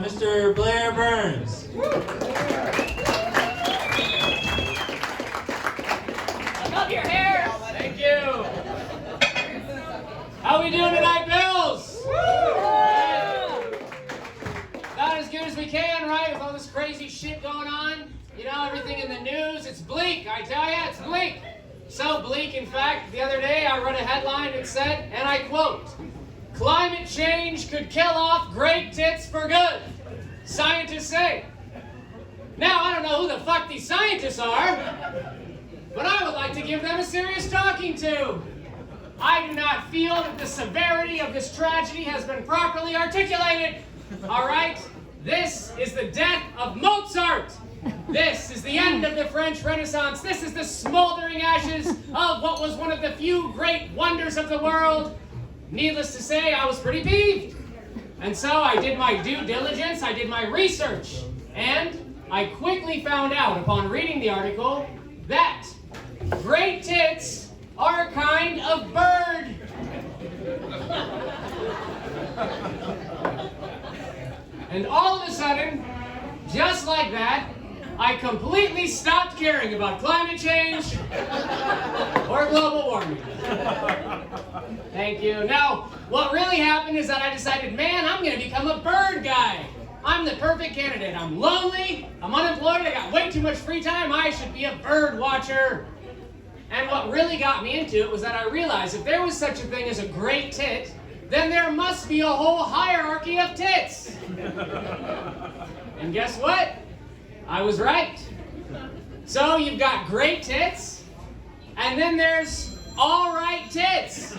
Mr. Blair Burns. I love your hair. Thank you. How we doing tonight, Bills? Not as good as we can, right? With all this crazy shit going on. You know, everything in the news. It's bleak, I tell ya, it's bleak. So bleak, in fact, the other day I read a headline that said, and I quote, "Climate change could kill off great tits for good, scientists say." Now, I don't know who the fuck these scientists are, but I would like to give them a serious talking to. I do not feel that the severity of this tragedy has been properly articulated. All right? This is the death of Mozart. This is the end of the French Renaissance. This is the smoldering ashes of what was one of the few great wonders of the world. Needless to say, I was pretty peeved. And so I did my due diligence, I did my research, and I quickly found out upon reading the article that great tits are a kind of bird. And all of a sudden, just like that, I completely stopped caring about climate change or global warming. Thank you. Now, what really happened is that I decided, man, I'm going to become a bird guy. I'm the perfect candidate. I'm lonely, I'm unemployed, I got way too much free time, I should be a bird watcher. And what really got me into it was that I realized if there was such a thing as a great tit, then there must be a whole hierarchy of tits. And guess what? I was right. So you've got great tits, and then there's all right tits.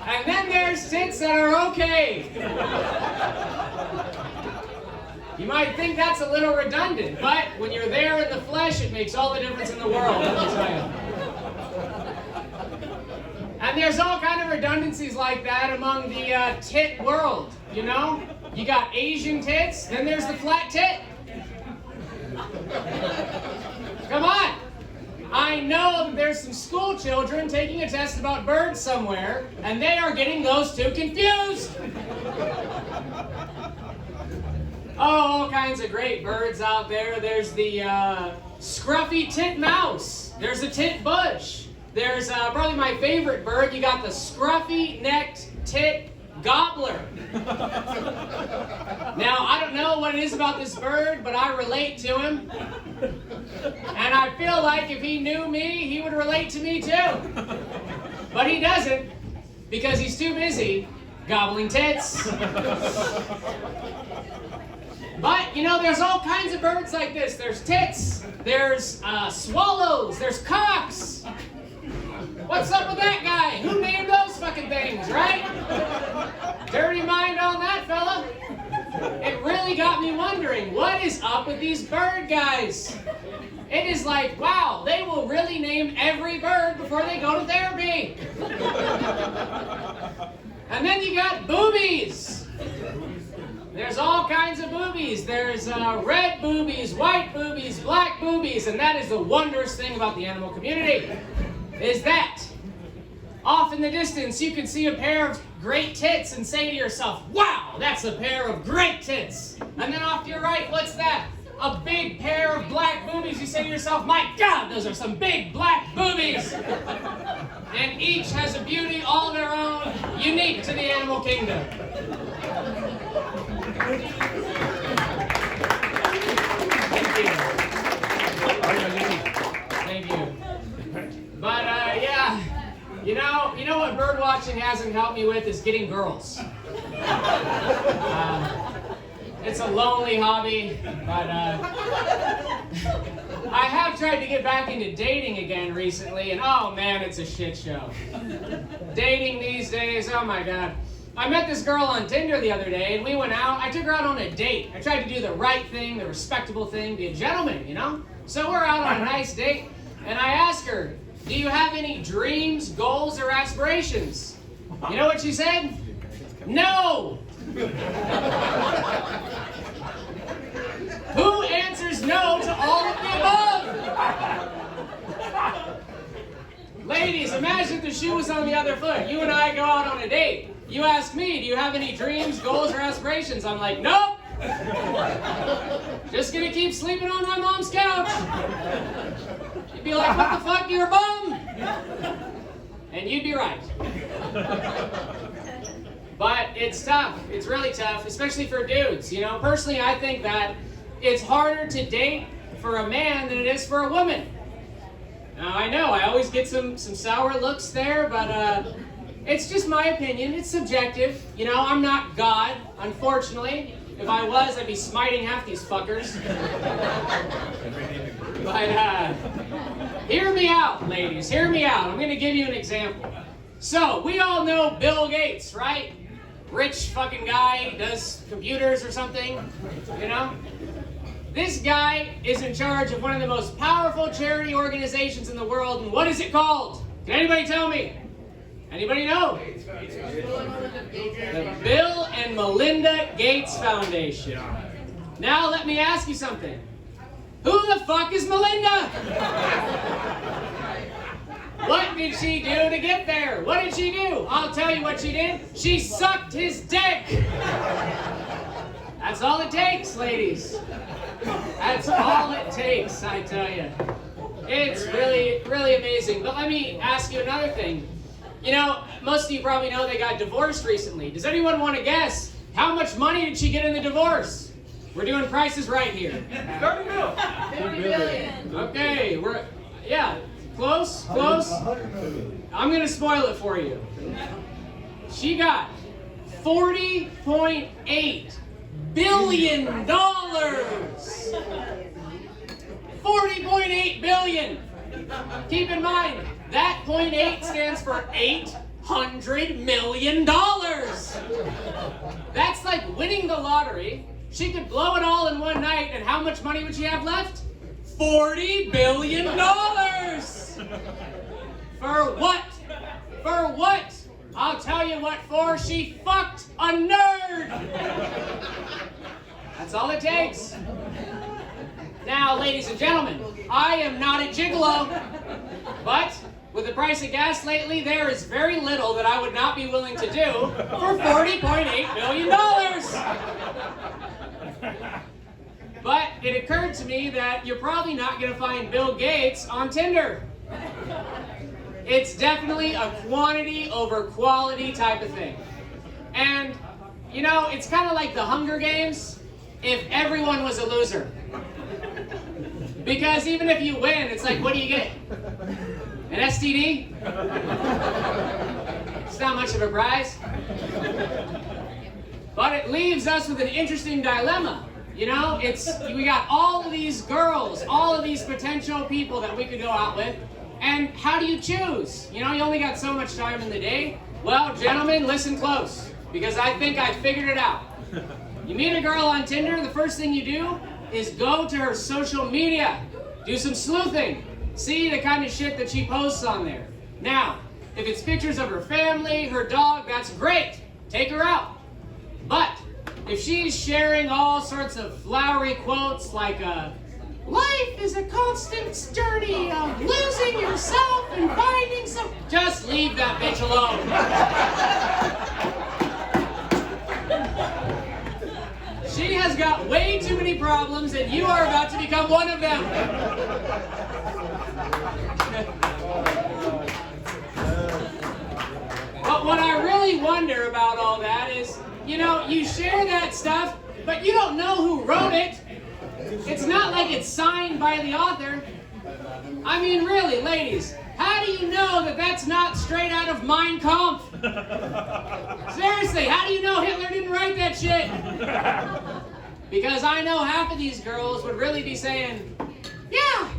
And then there's tits that are okay. You might think that's a little redundant, but when you're there in the flesh, it makes all the difference in the world, let me tell you. And there's all kind of redundancies like that among the tit world, you know? You got Asian tits, then there's the flat tit. Come on! I know that there's some school children taking a test about birds somewhere, and they are getting those two confused. Oh, all kinds of great birds out there. There's the scruffy tit mouse. There's a tit bush. There's probably my favorite bird. You got the scruffy-necked tit gobbler. Now, I don't know what it is about this bird, but I relate to him. And I feel like if he knew me, he would relate to me too. But he doesn't, because he's too busy gobbling tits. But, you know, there's all kinds of birds like this. There's tits, there's swallows, there's cocks. What's up with that guy? Who named those fucking things, right? Dirty mind on that, fella. It really got me wondering, what is up with these bird guys? It is like, wow, they will really name every bird before they go to therapy. And then you got boobies. There's all kinds of boobies. There's red boobies, white boobies, black boobies, and that is the wondrous thing about the animal community, is that off in the distance you can see a pair of great tits and say to yourself, wow, that's a pair of great tits. And then off to your right, what's that? A big pair of black boobies. You say to yourself, my God, those are some big black boobies. And each has a beauty all their own, unique to the animal kingdom. Thank you. Thank you. But yeah, you know what bird watching hasn't helped me with is getting girls. It's a lonely hobby, but I have tried to get back into dating again recently, and oh man, it's a shit show. Dating these days, oh my God. I met this girl on Tinder the other day, and we went out. I took her out on a date. I tried to do the right thing, the respectable thing, be a gentleman, you know? So we're out on a nice date, and I asked her, do you have any dreams, goals, or aspirations? You know what she said? No! Who answers no to all of the above? Ladies, imagine if the shoe was on the other foot. You and I go out on a date. You ask me, do you have any dreams, goals, or aspirations? I'm like, nope. Just gonna keep sleeping on my mom's couch. You'd be like, what the fuck, you're a bum? And you'd be right. But it's tough. It's really tough, especially for dudes. You know, personally, I think that it's harder to date for a man than it is for a woman. Now, I know, I always get some sour looks there, but it's just my opinion. It's subjective. You know, I'm not God, unfortunately. If I was, I'd be smiting half these fuckers. But hear me out, ladies. Hear me out. I'm going to give you an example. So, we all know Bill Gates, right? Rich fucking guy, does computers or something, you know? This guy is in charge of one of the most powerful charity organizations in the world, and what is it called? Can anybody tell me? Anybody know? The Bill and Melinda Gates Foundation. Now let me ask you something. Who the fuck is Melinda? What did she do to get there? What did she do? I'll tell you what she did. She sucked his dick. That's all it takes, ladies. That's all it takes, I tell you. It's really, really amazing. But let me ask you another thing. You know, most of you probably know they got divorced recently. Does anyone want to guess how much money did she get in the divorce? We're doing prices right here. 30 mil. 50 million. Okay, yeah, close. I'm going to spoil it for you. She got $40.8 billion. $40.8 billion. Keep in mind, that .8 stands for $800 million. That's like winning the lottery. She could blow it all in one night, and how much money would she have left? $40 billion. For what? For what? I'll tell you what for. She fucked a nerd. That's all it takes. Now, ladies and gentlemen, I am not a gigolo, but with the price of gas lately, there is very little that I would not be willing to do for $40.8 billion. But it occurred to me that you're probably not going to find Bill Gates on Tinder. It's definitely a quantity over quality type of thing. And, you know, it's kind of like the Hunger Games if everyone was a loser. Because even if you win, it's like, what do you get? An STD? It's not much of a prize. But it leaves us with an interesting dilemma. You know, we got all of these girls, all of these potential people that we could go out with, and how do you choose? You know, you only got so much time in the day. Well, gentlemen, listen close, because I think I figured it out. You meet a girl on Tinder, the first thing you do is go to her social media. Do some sleuthing. See the kind of shit that she posts on there. Now, if it's pictures of her family, her dog, that's great. Take her out. But if she's sharing all sorts of flowery quotes like, life is a constant journey of losing yourself and finding some... Just leave that bitch alone. She has got way too many problems, and you are about to become one of them. But what I really wonder about all that is, you know, you share that stuff, but you don't know who wrote it. It's not like it's signed by the author. I mean, really, ladies, how do you know that that's not straight out of Mein Kampf? Seriously, how do you know Hitler didn't write that shit? Because I know half of these girls would really be saying, yeah,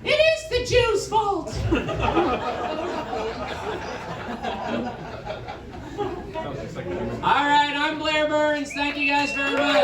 it is the Jews' fault. All right, I'm Blair Burns. Thank you guys very much.